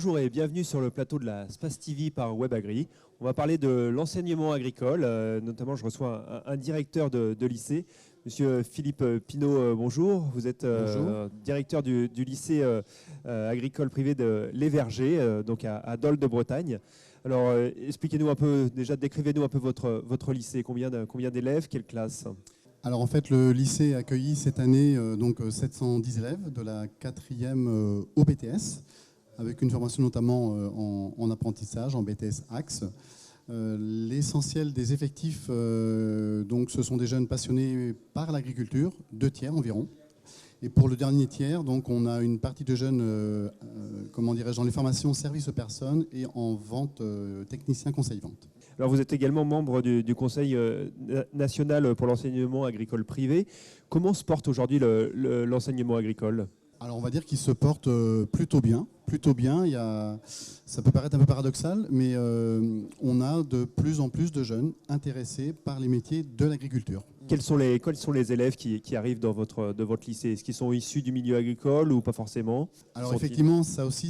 Bonjour et bienvenue sur le plateau de la Space TV par WebAgri. On va parler de l'enseignement agricole, notamment je reçois un directeur de lycée, Monsieur Philippe Pinault, bonjour. Vous êtes directeur du lycée agricole privé de Les Vergers, donc à Dole de Bretagne. Alors expliquez-nous un peu, déjà décrivez-nous un peu votre lycée, combien d'élèves, quelle classe? Alors en fait, le lycée a accueilli cette année 710 élèves de la 4e au BTS, avec une formation notamment en apprentissage, en BTS Axe. L'essentiel des effectifs, ce sont des jeunes passionnés par l'agriculture, 2 tiers environ. Et pour le dernier tiers, donc, on a une partie de jeunes dans les formations services aux personnes et en vente, technicien conseil-vente. Alors vous êtes également membre du Conseil national pour l'enseignement agricole privé. Comment se porte aujourd'hui l'enseignement agricole ? Alors on va dire qu'il se porte plutôt bien. Ça peut paraître un peu paradoxal, mais on a de plus en plus de jeunes intéressés par les métiers de l'agriculture. Quels sont les élèves qui arrivent de votre lycée? Est-ce qu'ils sont issus du milieu agricole ou pas forcément? Alors effectivement, ça aussi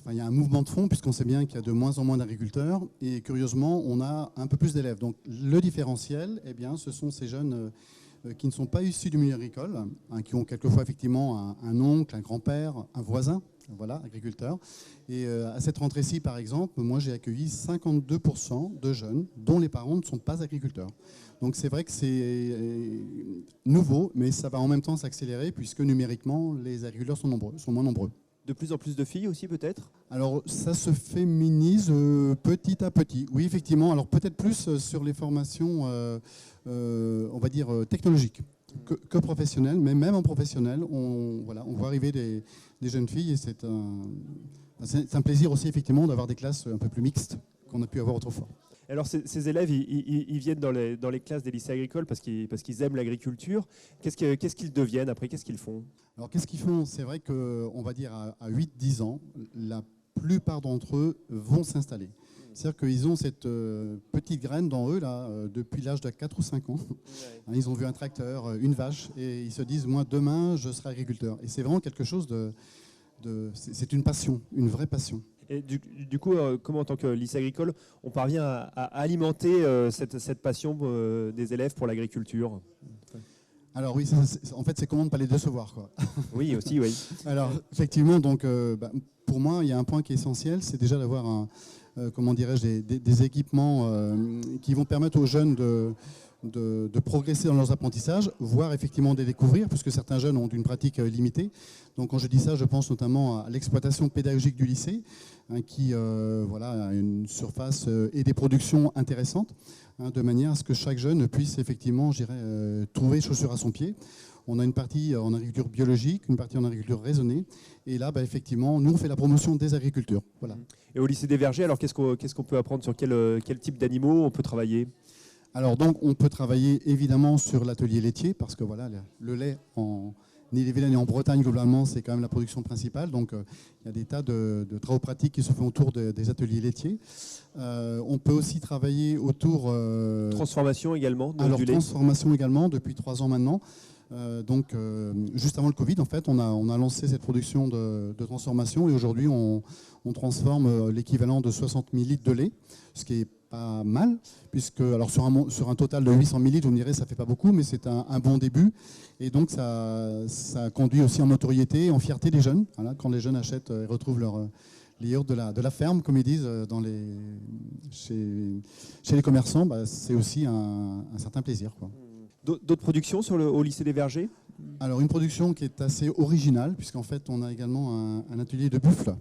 il y a un mouvement de fond, puisqu'on sait bien qu'il y a de moins en moins d'agriculteurs, et curieusement, on a un peu plus d'élèves. Donc le différentiel, ce sont ces jeunes qui ne sont pas issus du milieu agricole, qui ont quelquefois effectivement un oncle, un grand-père, un voisin, voilà, agriculteur. Et à cette rentrée-ci, par exemple, moi j'ai accueilli 52% de jeunes dont les parents ne sont pas agriculteurs. Donc c'est vrai que c'est nouveau, mais ça va en même temps s'accélérer, puisque numériquement, les agriculteurs sont moins nombreux. De plus en plus de filles aussi, peut-être? Alors, ça se féminise petit à petit. Oui, effectivement. Alors, peut-être plus sur les formations, on va dire, technologiques que professionnelles. Mais même en professionnel, on voit arriver des jeunes filles. Et c'est un plaisir aussi, effectivement, d'avoir des classes un peu plus mixtes qu'on a pu avoir autrefois. Alors ces élèves, ils viennent dans les classes des lycées agricoles parce qu'ils aiment l'agriculture. Qu'est-ce qu'ils deviennent après? Qu'est-ce qu'ils font? Alors qu'est-ce qu'ils font? C'est vrai qu'on va dire à 8-10 ans, la plupart d'entre eux vont s'installer. C'est-à-dire qu'ils ont cette petite graine dans eux là, depuis l'âge de 4 ou 5 ans. Ouais. Ils ont vu un tracteur, une vache, et ils se disent, moi demain je serai agriculteur. Et c'est vraiment quelque chose c'est une passion, une vraie passion. Et du coup, comment en tant que lycée agricole, on parvient à alimenter cette passion des élèves pour l'agriculture? Alors oui, en fait, c'est comment ne pas les décevoir, quoi. Oui, aussi, oui. Alors effectivement, donc, pour moi, il y a un point qui est essentiel, c'est déjà d'avoir des équipements qui vont permettre aux jeunes de progresser dans leurs apprentissages, voire effectivement de les découvrir, puisque certains jeunes ont une pratique limitée. Donc quand je dis ça, je pense notamment à l'exploitation pédagogique du lycée, qui a une surface et des productions intéressantes, de manière à ce que chaque jeune puisse effectivement, trouver chaussure à son pied. On a une partie en agriculture biologique, une partie en agriculture raisonnée. Et là, effectivement, nous, on fait la promotion des agricultures. Voilà. Et au lycée des Vergers, alors qu'est-ce qu'on peut apprendre? Sur quel type d'animaux on peut travailler? Alors donc, on peut travailler évidemment sur l'atelier laitier, parce que voilà, le lait en Ille-et-Vilaine et en Bretagne, globalement, c'est quand même la production principale. Donc, il y a des tas de travaux pratiques qui se font autour des ateliers laitiers. On peut aussi travailler autour... transformation également alors, du lait. Transformation également, depuis 3 ans maintenant. Juste avant le Covid, en fait, on a lancé cette production de transformation. Et aujourd'hui, on transforme l'équivalent de 60 000 litres de lait, ce qui est pas mal, puisque alors sur un total de 800 000 litres, vous me direz, ça fait pas beaucoup, mais c'est un bon début. Et donc, ça conduit aussi en notoriété, en fierté des jeunes. Voilà, quand les jeunes achètent et retrouvent les yaourts de la ferme, comme ils disent chez les commerçants, c'est aussi un certain plaisir, quoi. D'autres productions au lycée des Vergers? Alors, une production qui est assez originale, puisqu'en fait, on a également un atelier de buffles.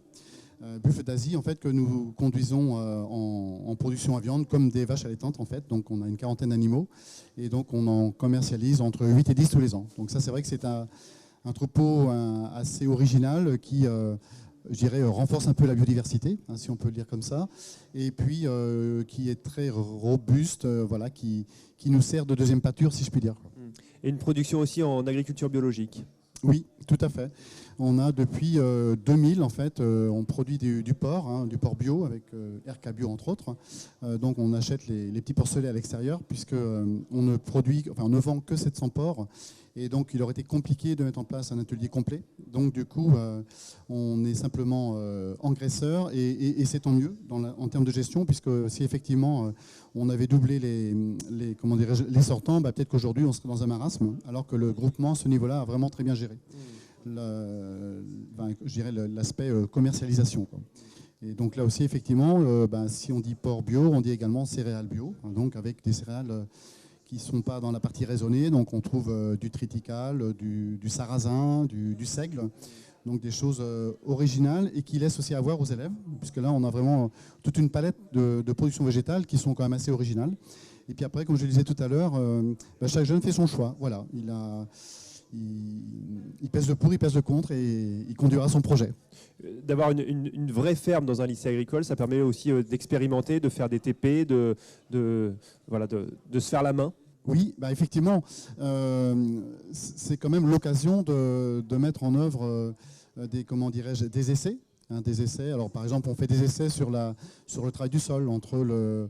Buffles d'Asie, en fait, que nous conduisons en production à viande, comme des vaches allaitantes, en fait. Donc, on a une quarantaine d'animaux. Et donc, on en commercialise entre 8 et 10 tous les ans. Donc, ça, c'est vrai que c'est un troupeau assez original qui, renforce un peu la biodiversité, si on peut le dire comme ça. Et puis, qui est très robuste, qui nous sert de deuxième pâture, si je puis dire. Et une production aussi en agriculture biologique? Oui, tout à fait. On a depuis 2000, en fait, on produit du porc, du porc bio, avec RK Bio entre autres. Donc on achète les petits porcelets à l'extérieur, puisque on ne vend que 700 porcs. Et donc il aurait été compliqué de mettre en place un atelier complet. Donc du coup, on est simplement engraisseur, et c'est tant mieux en termes de gestion, puisque si effectivement on avait doublé les sortants, peut-être qu'aujourd'hui on serait dans un marasme, alors que le groupement à ce niveau-là a vraiment très bien géré je dirais l'aspect commercialisation, quoi. Et donc là aussi, effectivement, si on dit porc bio, on dit également céréales bio, hein, donc avec des céréales qui ne sont pas dans la partie raisonnée. Donc on trouve du triticale, du sarrasin, du seigle, donc des choses originales et qui laissent aussi à voir aux élèves, puisque là on a vraiment toute une palette de productions végétales qui sont quand même assez originales. Et puis après, comme je le disais tout à l'heure, chaque jeune fait son choix. Voilà, il pèse le pour, il pèse le contre, et il conduira son projet. D'avoir une vraie ferme dans un lycée agricole, ça permet aussi d'expérimenter, de faire des TP, de se faire la main. Oui, effectivement, c'est quand même l'occasion de mettre en œuvre des essais. Des essais. Alors, par exemple, on fait des essais sur le travail du sol, entre le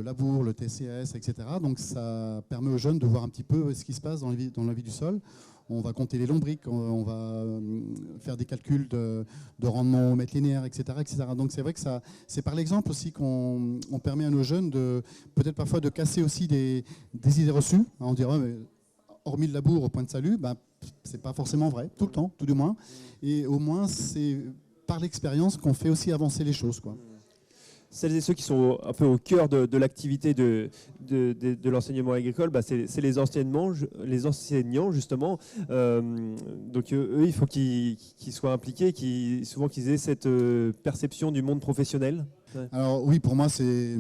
labour, le TCS, etc. Donc ça permet aux jeunes de voir un petit peu ce qui se passe dans la vie du sol. On va compter les lombrics, on va faire des calculs de rendement au mètre linéaire, etc., etc. Donc c'est vrai que c'est par l'exemple aussi qu'on permet à nos jeunes peut-être parfois de casser aussi des idées reçues. On dirait, mais hormis le labour au point de salut, c'est pas forcément vrai, tout le temps, tout du moins. Et au moins, c'est par l'expérience qu'on fait aussi avancer les choses, quoi. Celles et ceux qui sont un peu au cœur de l'activité de l'enseignement agricole, c'est les enseignants justement. Donc eux, il faut qu'ils soient impliqués, qu'ils aient cette perception du monde professionnel. Ouais. Alors oui, pour moi, c'est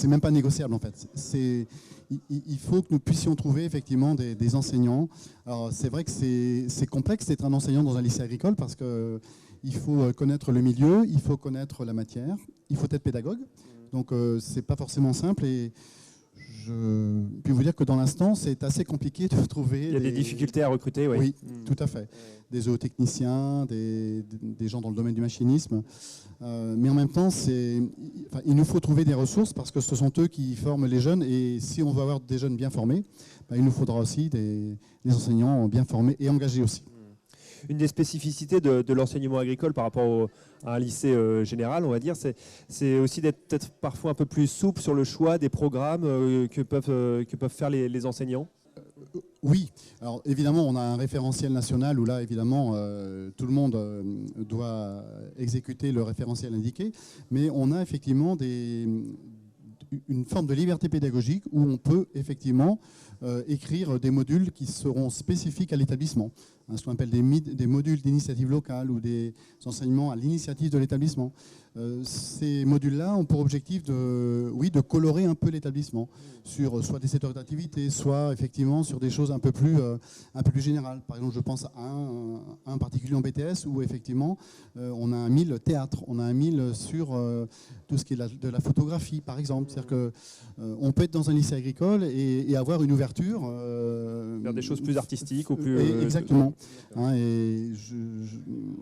même pas négociable en fait. Il faut que nous puissions trouver effectivement des enseignants. Alors c'est vrai que c'est complexe d'être un enseignant dans un lycée agricole, parce que il faut connaître le milieu, il faut connaître la matière, il faut être pédagogue. Donc c'est pas forcément simple, et je puis vous dire que dans l'instant, c'est assez compliqué de trouver. Il y a des difficultés à recruter, oui. Oui, tout à fait. Des zootechniciens, des gens dans le domaine du machinisme. Mais en même temps, il nous faut trouver des ressources, parce que ce sont eux qui forment les jeunes. Et si on veut avoir des jeunes bien formés, il nous faudra aussi des enseignants bien formés et engagés aussi. Une des spécificités de l'enseignement agricole par rapport à un lycée général, on va dire, c'est aussi d'être peut-être parfois un peu plus souple sur le choix des programmes que peuvent faire les enseignants. Oui, alors évidemment, on a un référentiel national où là, évidemment, tout le monde doit exécuter le référentiel indiqué, mais on a effectivement une forme de liberté pédagogique où on peut effectivement écrire des modules qui seront spécifiques à l'établissement. Ce qu'on appelle des modules d'initiative locale ou des enseignements à l'initiative de l'établissement. Ces modules-là ont pour objectif de colorer un peu l'établissement sur soit des secteurs d'activité, soit effectivement sur des choses un peu plus générales. Par exemple, je pense à un particulier en BTS où effectivement on a un 1000 théâtre, on a un 1000 sur tout ce qui est de la photographie, par exemple. C'est-à-dire qu'on peut être dans un lycée agricole et avoir une ouverture vers des choses plus artistiques ou plus... Exactement. Et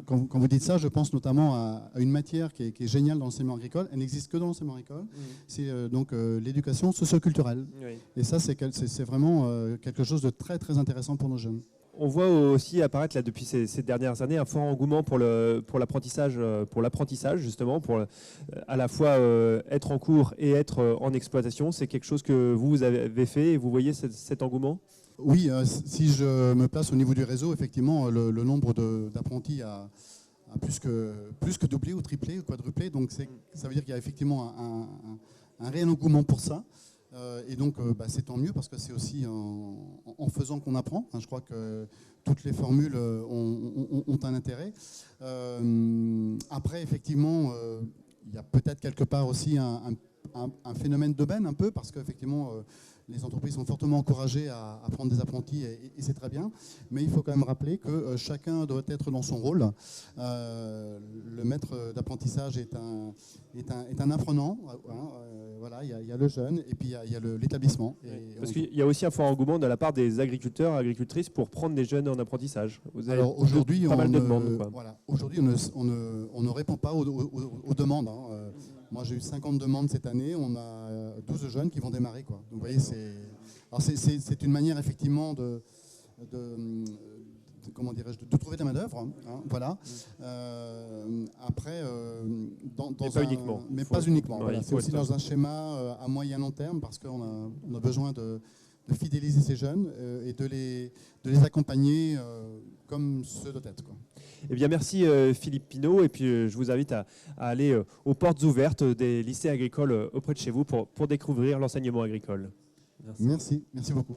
quand vous dites ça, je pense notamment à une matière qui est géniale dans l'enseignement agricole. Elle n'existe que dans l'enseignement agricole. C'est donc l'éducation socio-culturelle. Oui. Et ça, c'est vraiment quelque chose de très, très intéressant pour nos jeunes. On voit aussi apparaître là, depuis ces dernières années un fort engouement pour l'apprentissage justement, pour à la fois être en cours et être en exploitation. C'est quelque chose que vous avez fait et vous voyez cet engouement ? Oui, si je me place au niveau du réseau, effectivement, le nombre d'apprentis a plus que doublé ou triplé ou quadruplé. Donc ça veut dire qu'il y a effectivement un réel engouement pour ça. Et donc c'est tant mieux, parce que c'est aussi en faisant qu'on apprend. Je crois que toutes les formules ont un intérêt. Après, effectivement, il y a peut-être quelque part aussi un un phénomène d'aubaine un peu, parce qu'effectivement, les entreprises sont fortement encouragées à prendre des apprentis et c'est très bien. Mais il faut quand même rappeler que chacun doit être dans son rôle. Le maître d'apprentissage est un apprenant. Voilà, il y a le jeune et puis il y a l'établissement. Parce qu'il y a aussi un fort engouement de la part des agriculteurs et agricultrices pour prendre des jeunes en apprentissage. Vous avez aujourd'hui, pas mal de demandes. Voilà, aujourd'hui, on ne répond pas aux demandes. Moi, j'ai eu 50 demandes cette année. On a 12 jeunes qui vont démarrer, quoi. Donc, vous voyez, c'est une manière effectivement comment dirais-je, de trouver de la main-d'œuvre. Voilà. Après, pas uniquement. Mais pas uniquement. Ouais, Voilà. C'est aussi dans un schéma à moyen long terme, parce qu'on a besoin de fidéliser ces jeunes et de les accompagner comme ceux doivent être, quoi. Eh bien, merci Philippe Pinault. Et puis, je vous invite à aller aux portes ouvertes des lycées agricoles auprès de chez vous pour découvrir l'enseignement agricole. Merci beaucoup.